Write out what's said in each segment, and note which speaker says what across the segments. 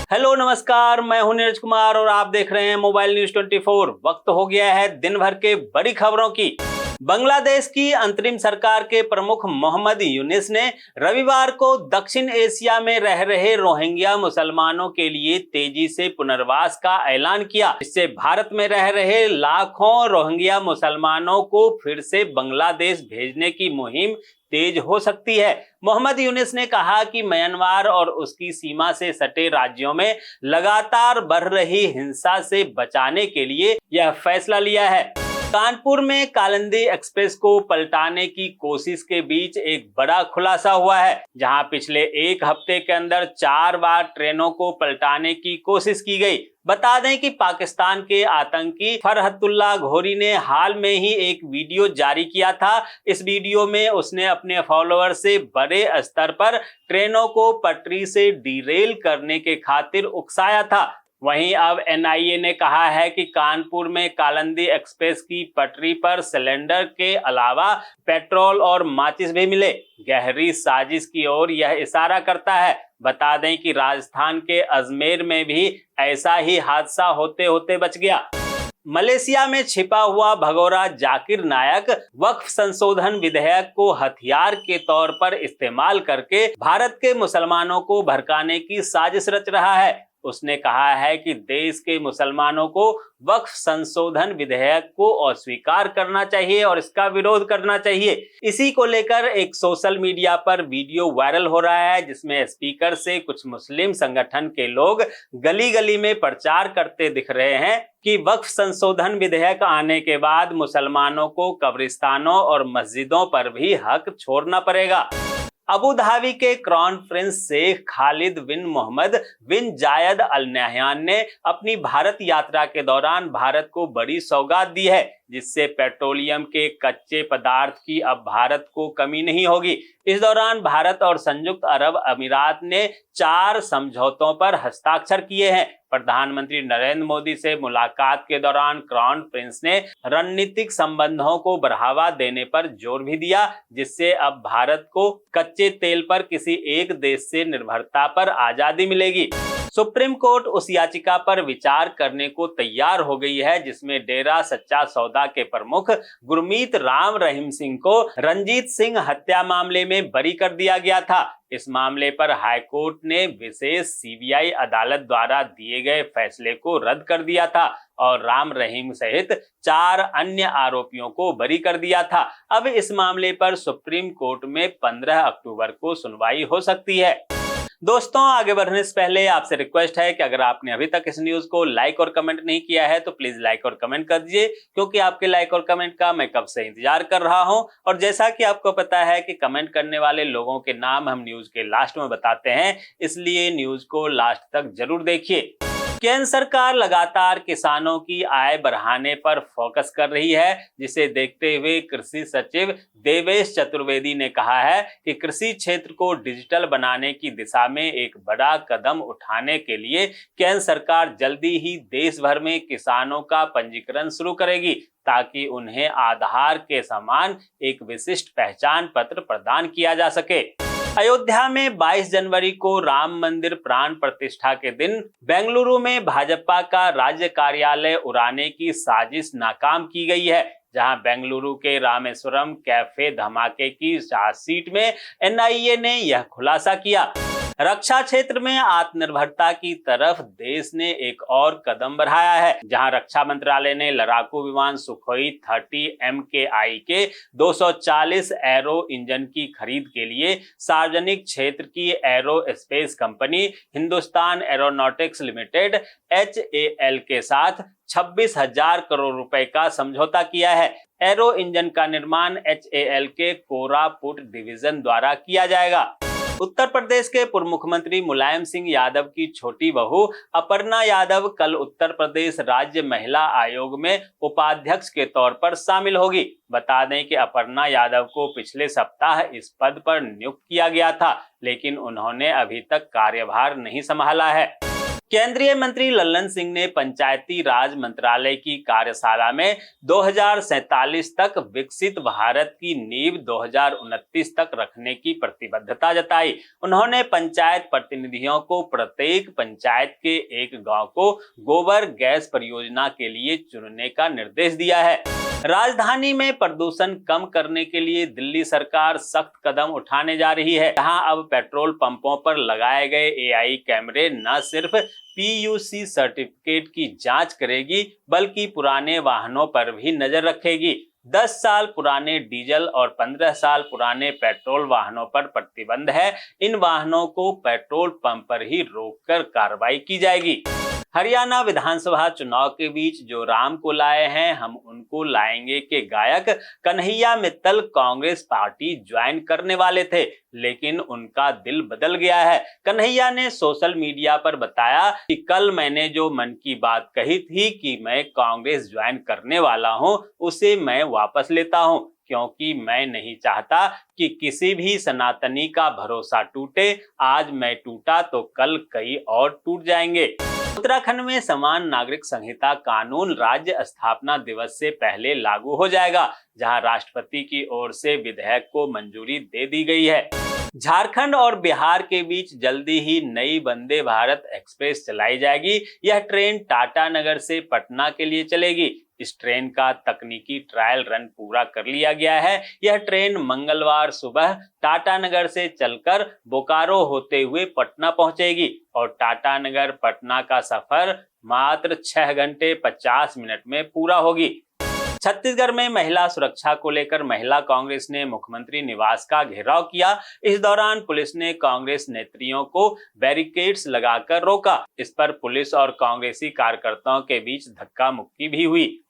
Speaker 1: Hello नमस्कार, मैं हूं नीरज कुमार और आप देख रहे हैं मोबाइल न्यूज 24। वक्त हो गया है दिन भर के बड़ी खबरों की। बांग्लादेश की अंतरिम सरकार के प्रमुख मोहम्मद यूनिस ने रविवार को दक्षिण एशिया में रह रहे रोहिंग्या मुसलमानों के लिए तेजी से पुनर्वास का ऐलान किया। इससे भारत में रह रहे लाखों रोहिंग्या मुसलमानों को फिर से बांग्लादेश भेजने की मुहिम तेज हो सकती है। मोहम्मद यूनिस ने कहा कि म्यांमार और उसकी सीमा से सटे राज्यों में लगातार बढ़ रही हिंसा से बचाने के लिए यह फैसला लिया है। कानपुर में कालिंदी एक्सप्रेस को पलटाने की कोशिश के बीच एक बड़ा खुलासा हुआ है, जहां पिछले एक हफ्ते के अंदर 4 बार ट्रेनों को पलटाने की कोशिश की गई। बता दें कि पाकिस्तान के आतंकी फरहतुल्लाह घोरी ने हाल में ही एक वीडियो जारी किया था। इस वीडियो में उसने अपने फॉलोअर से बड़े स्तर पर ट्रेनों को पटरी से डीरेल करने के खातिर उकसाया था। वहीं अब एनआईए ने कहा है कि कानपुर में कालिंदी एक्सप्रेस की पटरी पर सिलेंडर के अलावा पेट्रोल और माचिस भी मिले। गहरी साजिश की ओर यह इशारा करता है। बता दें कि राजस्थान के अजमेर में भी ऐसा ही हादसा होते होते बच गया। मलेशिया में छिपा हुआ भगोड़ा जाकिर नायक वक्फ संशोधन विधेयक को हथियार के तौर पर इस्तेमाल करके भारत के मुसलमानों को भड़काने की साजिश रच रहा है। उसने कहा है कि देश के मुसलमानों को वक्फ संशोधन विधेयक को अस्वीकार करना चाहिए और इसका विरोध करना चाहिए। इसी को लेकर एक सोशल मीडिया पर वीडियो वायरल हो रहा है, जिसमें स्पीकर से कुछ मुस्लिम संगठन के लोग गली गली में प्रचार करते दिख रहे हैं कि वक्फ संशोधन विधेयक आने के बाद मुसलमानों को कब्रिस्तानों और मस्जिदों पर भी हक छोड़ना पड़ेगा। अबू धाबी के क्राउन प्रिंस शेख खालिद बिन मोहम्मद बिन जायद अल नहयान ने अपनी भारत यात्रा के दौरान भारत को बड़ी सौगात दी है, जिससे पेट्रोलियम के कच्चे पदार्थ की अब भारत को कमी नहीं होगी। इस दौरान भारत और संयुक्त अरब अमीरात ने 4 समझौतों पर हस्ताक्षर किए हैं। प्रधानमंत्री नरेंद्र मोदी से मुलाकात के दौरान क्राउन प्रिंस ने रणनीतिक संबंधों को बढ़ावा देने पर जोर भी दिया, जिससे अब भारत को कच्चे तेल पर किसी एक देश से निर्भरता पर आजादी मिलेगी। सुप्रीम कोर्ट उस याचिका पर विचार करने को तैयार हो गई है जिसमें डेरा सच्चा सौदा के प्रमुख गुरमीत राम रहीम सिंह को रंजीत सिंह हत्या मामले में बरी कर दिया गया था। इस मामले पर हाईकोर्ट ने विशेष सीबीआई अदालत द्वारा दिए गए फैसले को रद्द कर दिया था और राम रहीम सहित 4 अन्य आरोपियों को बरी कर दिया था। अब इस मामले पर सुप्रीम कोर्ट में 15 अक्टूबर को सुनवाई हो सकती है। दोस्तों, आगे बढ़ने से पहले आपसे रिक्वेस्ट है कि अगर आपने अभी तक इस न्यूज को लाइक और कमेंट नहीं किया है तो प्लीज लाइक और कमेंट कर दीजिए, क्योंकि आपके लाइक और कमेंट का मैं कब से इंतजार कर रहा हूं। और जैसा कि आपको पता है कि कमेंट करने वाले लोगों के नाम हम न्यूज के लास्ट में बताते हैं, इसलिए न्यूज को लास्ट तक जरूर देखिए। केंद्र सरकार लगातार किसानों की आय बढ़ाने पर फोकस कर रही है, जिसे देखते हुए कृषि सचिव देवेश चतुर्वेदी ने कहा है कि कृषि क्षेत्र को डिजिटल बनाने की दिशा में एक बड़ा कदम उठाने के लिए केंद्र सरकार जल्दी ही देश भर में किसानों का पंजीकरण शुरू करेगी, ताकि उन्हें आधार के समान एक विशिष्ट पहचान पत्र प्रदान किया जा सके। अयोध्या में 22 जनवरी को राम मंदिर प्राण प्रतिष्ठा के दिन बेंगलुरु में भाजपा का राज्य कार्यालय उड़ाने की साजिश नाकाम की गई है, जहां बेंगलुरु के रामेश्वरम कैफे धमाके की चार्जशीट में एनआईए ने यह खुलासा किया। रक्षा क्षेत्र में आत्मनिर्भरता की तरफ देश ने एक और कदम बढ़ाया है, जहां रक्षा मंत्रालय ने लड़ाकू विमान सुखोई 30 MKI के 240 एरो इंजन की खरीद के लिए सार्वजनिक क्षेत्र की aerospace company Hindustan aeronautics limited HAL के साथ 26,000 करोड़ रुपए का समझौता किया है। एरो इंजन का निर्माण HAL के कोरापुट डिवीजन द्वारा किया जाएगा। उत्तर प्रदेश के पूर्व मुख्यमंत्री मुलायम सिंह यादव की छोटी बहू अपर्णा यादव कल उत्तर प्रदेश राज्य महिला आयोग में उपाध्यक्ष के तौर पर शामिल होगी। बता दें कि अपर्णा यादव को पिछले सप्ताह इस पद पर नियुक्त किया गया था, लेकिन उन्होंने अभी तक कार्यभार नहीं संभाला है। केंद्रीय मंत्री लल्लन सिंह ने पंचायती राज मंत्रालय की कार्यशाला में 2047 तक विकसित भारत की नींव 2029 तक रखने की प्रतिबद्धता जताई। उन्होंने पंचायत प्रतिनिधियों को प्रत्येक पंचायत के एक गांव को गोबर गैस परियोजना के लिए चुनने का निर्देश दिया है। राजधानी में प्रदूषण कम करने के लिए दिल्ली सरकार सख्त कदम उठाने जा रही है। जहां अब पेट्रोल पंपों पर लगाए गए एआई कैमरे न सिर्फ पीयूसी सर्टिफिकेट की जांच करेगी बल्कि पुराने वाहनों पर भी नजर रखेगी। 10 साल पुराने डीजल और 15 साल पुराने पेट्रोल वाहनों पर प्रतिबंध है। इन वाहनों को पेट्रोल पंप पर ही रोककर कार्रवाई की जाएगी। हरियाणा विधानसभा चुनाव के बीच जो राम को लाए हैं हम उनको लाएंगे के गायक कन्हैया मित्तल कांग्रेस पार्टी ज्वाइन करने वाले थे, लेकिन उनका दिल बदल गया है। कन्हैया ने सोशल मीडिया पर बताया कि कल मैंने जो मन की बात कही थी कि मैं कांग्रेस ज्वाइन करने वाला हूं, उसे मैं वापस लेता हूं, क्योंकि मैं नहीं चाहता कि किसी भी सनातनी का भरोसा टूटे। आज मैं टूटा तो कल कई और टूट जाएंगे। उत्तराखंड में समान नागरिक संहिता कानून राज्य स्थापना दिवस से पहले लागू हो जाएगा, जहां राष्ट्रपति की ओर से विधेयक को मंजूरी दे दी गई है। झारखंड और बिहार के बीच जल्दी ही नई वंदे भारत एक्सप्रेस चलाई जाएगी। यह ट्रेन टाटानगर से पटना के लिए चलेगी। इस ट्रेन का तकनीकी ट्रायल रन पूरा कर लिया गया है। यह ट्रेन मंगलवार सुबह टाटानगर से चलकर बोकारो होते हुए पटना पहुंचेगी और टाटानगर पटना का सफर मात्र 6 घंटे 50 मिनट में पूरा होगी। छत्तीसगढ़ में महिला सुरक्षा को लेकर महिला कांग्रेस ने मुख्यमंत्री निवास का घेराव किया। इस दौरान पुलिस ने कांग्रेस नेत्रियों को बैरिकेड्स लगाकर रोका। इस पर पुलिस और कांग्रेसी कार्यकर्ताओं के बीच धक्का मुक्की भी हुई।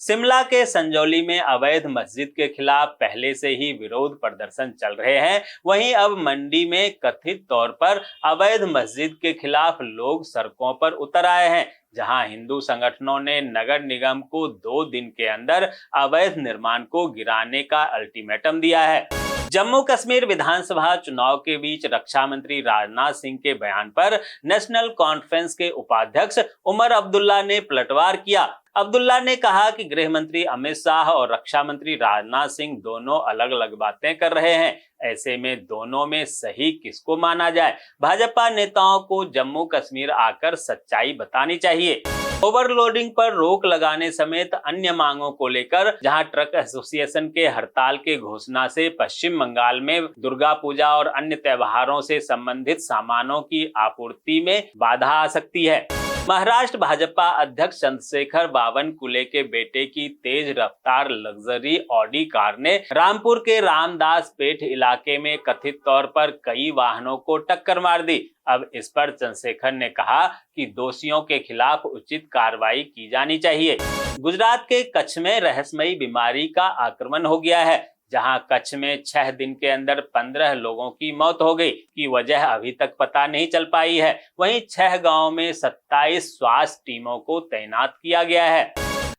Speaker 1: शिमला के संजौली में अवैध मस्जिद के खिलाफ पहले से ही विरोध प्रदर्शन चल रहे हैं। वहीं अब मंडी में कथित तौर पर अवैध मस्जिद के खिलाफ लोग सड़कों पर उतर आए हैं, जहां हिंदू संगठनों ने नगर निगम को 2 दिन के अंदर अवैध निर्माण को गिराने का अल्टीमेटम दिया है। जम्मू कश्मीर विधानसभा चुनाव के बीच रक्षा मंत्री राजनाथ सिंह के बयान पर नेशनल कॉन्फ्रेंस के उपाध्यक्ष उमर अब्दुल्ला ने पलटवार किया। अब्दुल्ला ने कहा कि गृह मंत्री अमित शाह और रक्षा मंत्री राजनाथ सिंह दोनों अलग अलग बातें कर रहे हैं। ऐसे में दोनों में सही किसको माना जाए? भाजपा नेताओं को जम्मू कश्मीर आकर सच्चाई बतानी चाहिए। ओवरलोडिंग पर रोक लगाने समेत अन्य मांगों को लेकर जहां ट्रक एसोसिएशन के हड़ताल के घोषणा से पश्चिम बंगाल में दुर्गा पूजा और अन्य त्योहारों से संबंधित सामानों की आपूर्ति में बाधा आ सकती है। महाराष्ट्र भाजपा अध्यक्ष चंद्रशेखर बावनकुले के बेटे की तेज रफ्तार लग्जरी ऑडी कार ने रामपुर के रामदास पेठ इलाके में कथित तौर पर कई वाहनों को टक्कर मार दी। अब इस पर चंद्रशेखर ने कहा कि दोषियों के खिलाफ उचित कार्रवाई की जानी चाहिए। गुजरात के कच्छ में रहस्यमयी बीमारी का आक्रमण हो गया है, जहां कच्छ में 6 दिन के अंदर 15 लोगों की मौत हो गई की वजह अभी तक पता नहीं चल पाई है। वहीं 6 गांवों में 27 स्वास्थ्य टीमों को तैनात किया गया है।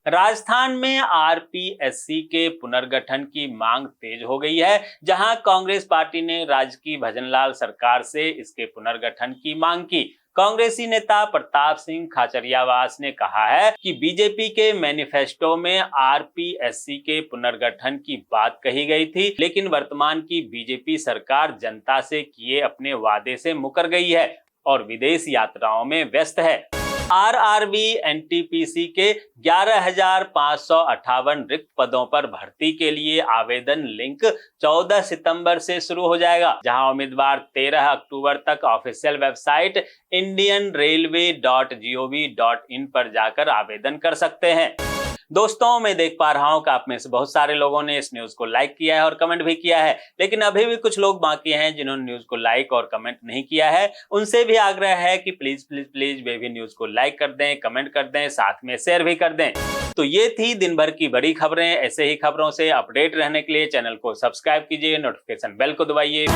Speaker 1: राजस्थान में आरपीएससी के पुनर्गठन की मांग तेज हो गई है, जहां कांग्रेस पार्टी ने राज्य की भजनलाल सरकार से इसके पुनर्गठन की मांग की। कांग्रेसी नेता प्रताप सिंह खाचरियावास ने कहा है कि बीजेपी के मैनिफेस्टो में आरपीएससी के पुनर्गठन की बात कही गई थी, लेकिन वर्तमान की बीजेपी सरकार जनता से किए अपने वादे से मुकर गई है और विदेश यात्राओं में व्यस्त है। आरआरबी एनटीपीसी के 11,558 रिक्त पदों पर भर्ती के लिए आवेदन लिंक 14 सितंबर से शुरू हो जाएगा, जहां उम्मीदवार 13 अक्टूबर तक ऑफिशियल वेबसाइट indianrailway.gov.in पर जाकर आवेदन कर सकते हैं। दोस्तों, मैं देख पा रहा हूं कि आप में से बहुत सारे लोगों ने इस न्यूज को लाइक किया है और कमेंट भी किया है, लेकिन अभी भी कुछ लोग बाकी हैं जिन्होंने न्यूज को लाइक और कमेंट नहीं किया है। उनसे भी आग्रह है कि प्लीज प्लीज प्लीज वे भी न्यूज को लाइक कर दें, कमेंट कर दें, साथ में शेयर भी कर दें। तो ये थी दिन भर की बड़ी खबरें। ऐसे ही खबरों से अपडेट रहने के लिए चैनल को सब्सक्राइब कीजिए, नोटिफिकेशन बेल को दबाइए।